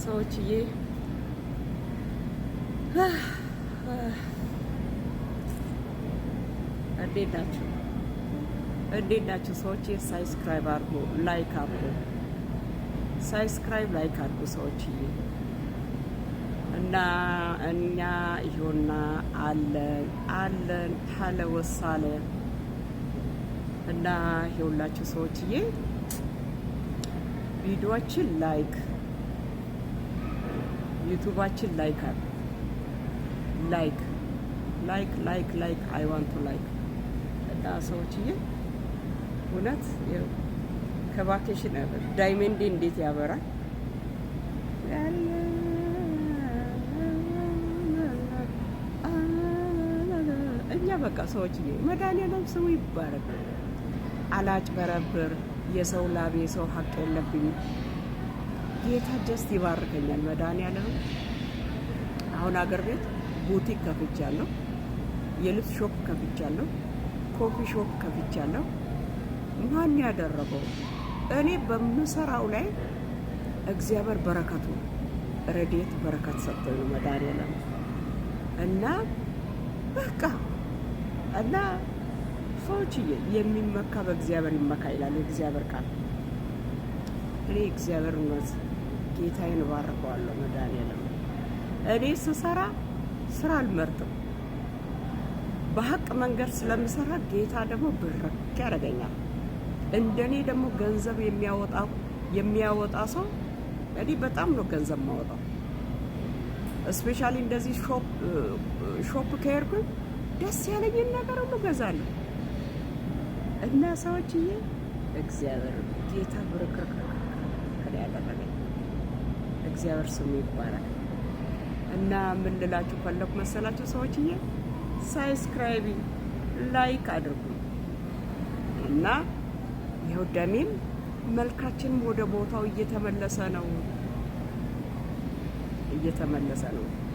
ሰዎችዬ እንዴት ናችሁ? እንዴት ናችሁ ሰዎች? ሳብስክራይብ አድርጉ፣ ላይክ አድርጉ፣ ሳብስክራይብ ላይክ አድርጉ ሰዎችዬ። እና እኛ ይሁንና አለን ሀለ ወሳለ እና ይሁላችሁ ሰዎችዬ። ቪዲዮአችን ላይክ ዩቲዩባችን ላይክ አድርጉ። ላይክ አይ ዋንት ቱ ላይክ እና ሰዎችዬ እውነት ከቫኬሽን ዳይመንዴ እንዴት ያበራል! እኛ በቃ ሰዎችዬ መድኃኒዓለም ስሙ ይባረክ። አላጭበረብር፣ የሰው ላብ የሰው ሀቅ የለብኝም። ጌታ ጀስት ይባርከኛል መድኃኒዓለም። አሁን አገር ቤት ቡቲክ ከፍቻለሁ፣ የልብስ ሾፕ ከፍቻለሁ፣ ኮፊ ሾፕ ከፍቻለሁ። ማን ያደረገው? እኔ በምሰራው ላይ እግዚአብሔር በረከቱ ረድኤት በረከት ሰጥቶኝ ነው መድኃኒዓለም። እና በቃ እና ሰዎችዬ የሚመካ በእግዚአብሔር ይመካ ይላል የእግዚአብሔር ቃል። እኔ እግዚአብሔር ጌታዬን እባርከዋለሁ መድኃኒዓለም። እኔ ስሰራ ስራ አልመርጥም። በሀቅ መንገድ ስለምሰራ ጌታ ደግሞ ብረክ ያደርገኛል። እንደኔ ደግሞ ገንዘብ የሚያወጣ ሰው እኔ በጣም ነው ገንዘብ ማወጣው። እስፔሻሊ እንደዚህ ሾፕ ከሄድኩኝ ደስ ያለኝን ነገር ሁሉ ገዛለሁ። እና ሰዎችዬ እግዚአብሔር ጌታ ብርክርክ ያደረገኝ እግዚአብሔር ስሙ ይባላል። እና ምን ልላችሁ ፈለኩ መሰላችሁ ሰዎችዬ? ሳብስክራይብ ላይክ አድርጉ። እና ይኸው ደሜም መልካችንም ወደ ቦታው እየተመለሰ ነው።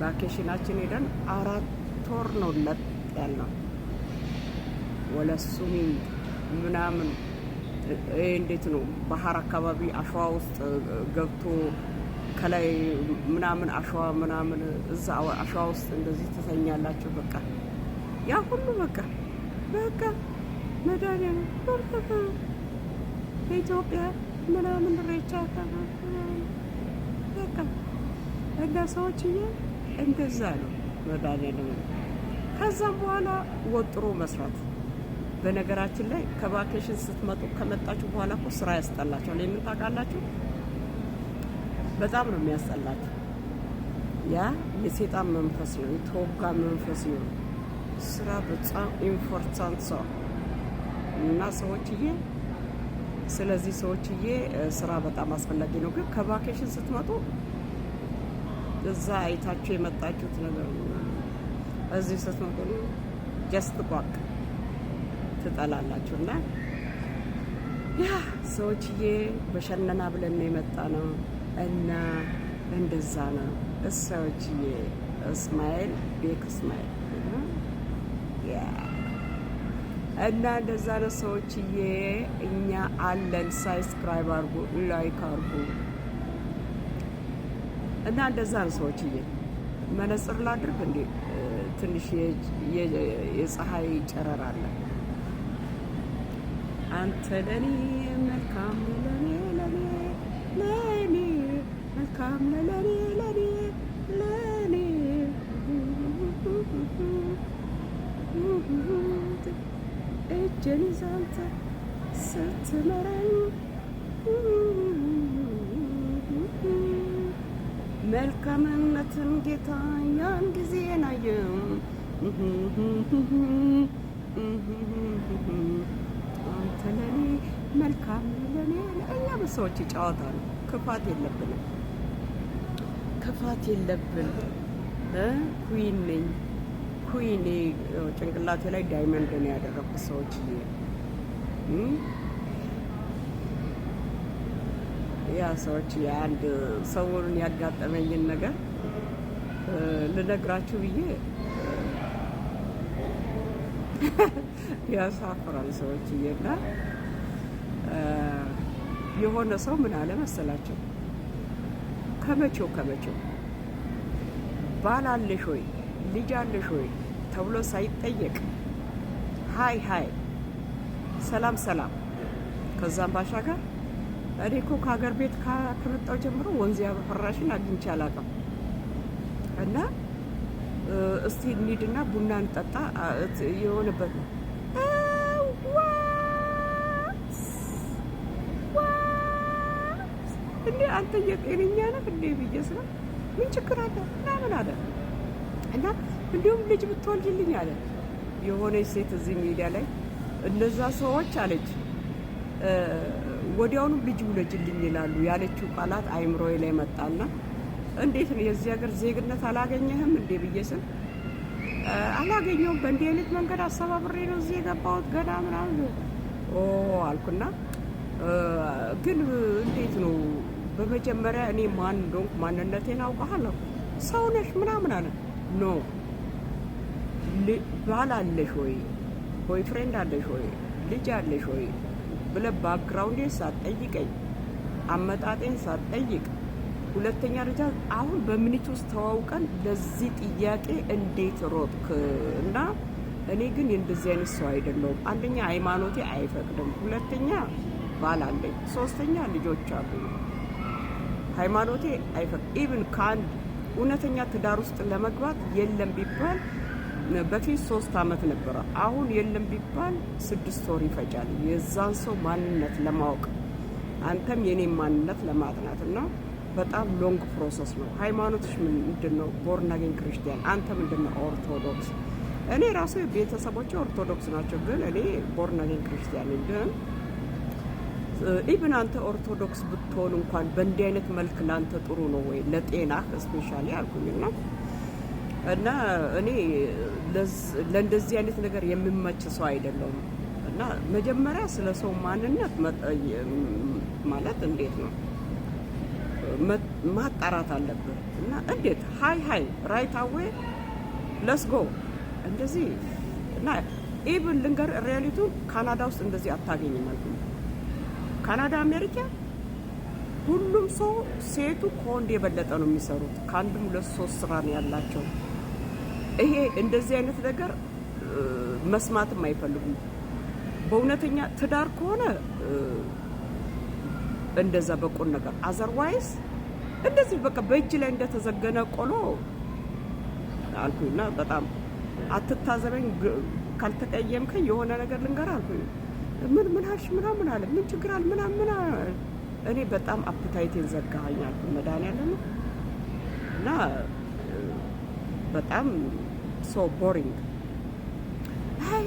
ቫኬሽናችን ሄደን 4 ወር ነው ለጥ ያልነው። ወለሱሚ ምናምን እንዴት ነው ባህር አካባቢ አሸዋ ውስጥ ገብቶ ከላይ ምናምን አሸዋ ምናምን እዛ አሸዋ ውስጥ እንደዚህ ትተኛላችሁ። በቃ ያ ሁሉ በቃ መድኃኒዓለም በኢትዮጵያ ምናምን ሬቻ በቃ እና ሰዎችዬ እንደዛ ነው መድኃኒዓለም። ከዛም በኋላ ወጥሮ መስራት። በነገራችን ላይ ከቫኬሽን ስትመጡ ከመጣችሁ በኋላ እኮ ስራ ያስጠላችኋል። የምን ታውቃላችሁ? በጣም ነው የሚያስጠላችሁ። ያ የሴጣን መንፈስ ነው፣ የተወጋ መንፈስ ነው። ስራ በጣም ኢምፖርታንት ሰው እና ሰዎችዬ፣ ስለዚህ ሰዎችዬ ስራ በጣም አስፈላጊ ነው። ግን ከቫኬሽን ስትመጡ እዛ አይታችሁ የመጣችሁት ነገር እዚህ ስትመጡ ጀስት ቋቅ ትጠላላችሁ። እና ያ ሰዎችዬ በሸነና ብለን ነው የመጣ ነው። እና እንደዛ ነው ሰዎችዬ። እስማኤል ቤክ እስማኤል እና እንደዛ ነው ሰዎችዬ። እኛ አለን። ሳብስክራይብ አድርጉ፣ ላይክ አድርጉ። እና እንደዛ ነው ሰዎችዬ። መነጽር ላድርግ እንዴ? ትንሽ የፀሐይ ጨረር አለ። አንተ ለኔ መልካም ለኔ መልካም ለኔ እጄን ይዘህ አንተ ስትመራኝ መልካምነትን ጌታ ያን ጊዜ ናየው። አንተ ለኔ መልካም ለኔ። እኛ በሰዎች ጨዋታ ነው። ክፋት የለብንም። ኩዊን ነኝ። ኩዊኔ ጭንቅላቴ ላይ ዳይመንድ ነው ያደረኩት ሰዎች። ያ ሰዎች የአንድ ሰውን ያጋጠመኝን ነገር ልነግራችሁ ብዬ ያሳፍራል ሰዎች እየና የሆነ ሰው ምን አለ መሰላቸው? ከመቼው ባል አለሽ ወይ ልጅ አለሽ ወይ ተብሎ ሳይጠየቅ ሀይ ሰላም። ከዛም ባሻገር እኔ እኮ ከሀገር ቤት ከመጣሁ ጀምሮ ወንዝ ያፈራሽን አግኝቼ አላውቅም እና እስቲ እንሂድና ቡና እንጠጣ የሆነበት ነው። እንዴ አንተ የጤነኛ ነህ እንዴ ብዬ ስለ ምን ችግር አለ ምናምን አለ እና እንዲሁም ልጅ ብትወልጅልኝ አለ የሆነች ሴት እዚህ ሚዲያ ላይ እነዛ ሰዎች አለች ወዲያውኑ ልጅ ውለጅልኝ ይላሉ ያለችው ቃላት አይምሮዬ ላይ መጣና እንዴት ነው የዚህ ሀገር ዜግነት አላገኘህም እንዴ ብዬ ስል አላገኘሁም በእንዲህ አይነት መንገድ አሰባብሬ ነው እዚህ የገባሁት ገና ምናምን አልኩና ግን እንዴት ነው በመጀመሪያ እኔ ማን እንደሆንኩ ማንነቴን አውቃለሁ ሰው ነሽ ምናምን አለ ኖ ባል አለሽ ወይ ቦይፍሬንድ አለሽ ወይ ልጅ አለሽ ወይ ብለህ ባክግራውንዴን ሳትጠይቀኝ አመጣጤን ሳትጠይቅ ሁለተኛ ደረጃ አሁን በሚኒት ውስጥ ተዋውቀን ለዚህ ጥያቄ እንዴት ሮጥክ? እና እኔ ግን እንደዚህ አይነት ሰው አይደለሁም። አንደኛ ሃይማኖቴ አይፈቅድም፣ ሁለተኛ ባል አለኝ፣ ሶስተኛ ልጆች አሉኝ። ሃይማኖቴ አይፈቅድ ኢቭን ከአንድ እውነተኛ ትዳር ውስጥ ለመግባት የለም ቢባል በፊት 3 ዓመት ነበረ። አሁን የለም ቢባል 6 ወር ይፈጃል የዛን ሰው ማንነት ለማወቅ አንተም የኔን ማንነት ለማጥናት እና በጣም ሎንግ ፕሮሰስ ነው። ሃይማኖትሽ ምንድን ነው? ቦርን አጌን ክርስቲያን። አንተ ምንድን ነው? ኦርቶዶክስ። እኔ ራሱ ቤተሰቦቼ ኦርቶዶክስ ናቸው፣ ግን እኔ ቦርን አጌን ክርስቲያን ነኝ። ግን ኢቭን አንተ ኦርቶዶክስ ብትሆን እንኳን በእንዲህ አይነት መልክ ለአንተ ጥሩ ነው ወይ ለጤናህ ስፔሻሊ አልኩኝና እና እኔ ለእንደዚህ አይነት ነገር የምመች ሰው አይደለሁም። እና መጀመሪያ ስለ ሰው ማንነት ማለት እንዴት ነው ማጣራት አለብን። እና እንዴት ሀይ ራይት አዌ ለስ ጎ እንደዚህ እና ኢቭን ልንገር ሪያሊቱ ካናዳ ውስጥ እንደዚህ አታገኝም ማለት ነው። ካናዳ አሜሪካ ሁሉም ሰው ሴቱ ከወንድ የበለጠ ነው የሚሰሩት። ከአንድም 2-3 ስራ ነው ያላቸው። ይሄ እንደዚህ አይነት ነገር መስማትም አይፈልጉም። በእውነተኛ ትዳር ከሆነ እንደዛ በቁን ነገር አዘርዋይስ እንደዚህ በቃ በእጅ ላይ እንደተዘገነ ቆሎ አልኩኝና በጣም አትታዘበኝ ካልተቀየምከኝ የሆነ ነገር ልንገር አልኩኝ። ምን አልሽ ምናምን አለ ምን ችግር አለ ምናምን እኔ በጣም አፕታይቴን ዘጋኸኝ አልኩኝ መድኃኒዓለም እና በጣም ሶ ቦሪንግ።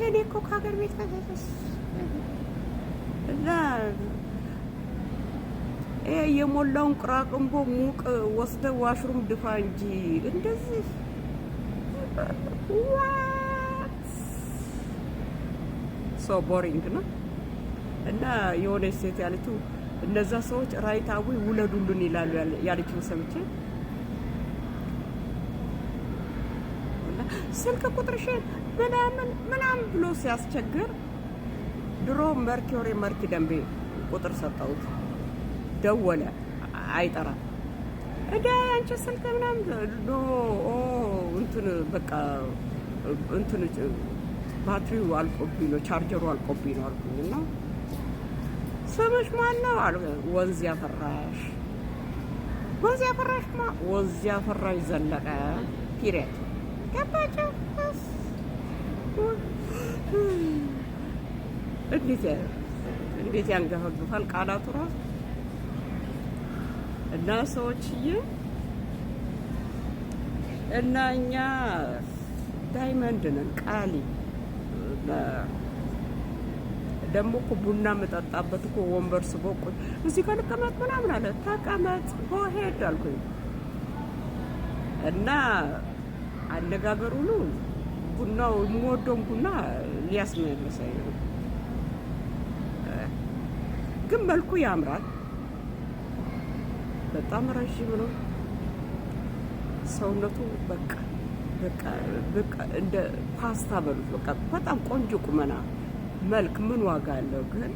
እኔ እኮ ከሀገር ቤት እና የሞላውን ቅራቅንቦ ሙቅ ወስደ ዋሽሩም ድፋ እንጂ እንደዚህ ሶ ቦሪንግ ነው። እና የሆነች ሴት ያለችው እነዛ ሰዎች ራይታዊ ውለዱልን ይላሉ ያለችውን ሰምቼ ስልክ ቁጥርሽን ምናምን ብሎ ሲያስቸግር ድሮ መርኪ ደንቤ ቁጥር ሰጠሁት። ደወለ አይጠራም። እንደ አንቺ ስልክ ምናምን እንትን በቃ እንትን ባትሪው አልቆብኝ ነው ቻርጀሩ አልቆብኝ ነው አልኩኝና ስምሽ ማን ነው አሉ። ወንዝ ያፈራሽ ዘለቀ ፒሪየድ ገባቸው። እንዴት ያንገፈግፋል ቃላቱ ራሱ። እና ሰዎችዬ እና እኛ ዳይመንድ ነን ቃሊ ደግሞ እኮ ቡና የምጠጣበት እኮ ወንበር ስቦ እዚህ ጋር ልቀመጥ ምናምን አለ። ተቀመጥ ሄድ አልኩኝ እና አነጋገሩ ሁሉ ቡናው የምወደውን ቡና ሊያስመልሰኝ ነው። ግን መልኩ ያምራል። በጣም ረዥም ነው ሰውነቱ። በቃ እንደ ፓስታ በሉት። በቃ በጣም ቆንጆ ቁመና መልክ ምን ዋጋ አለው ግን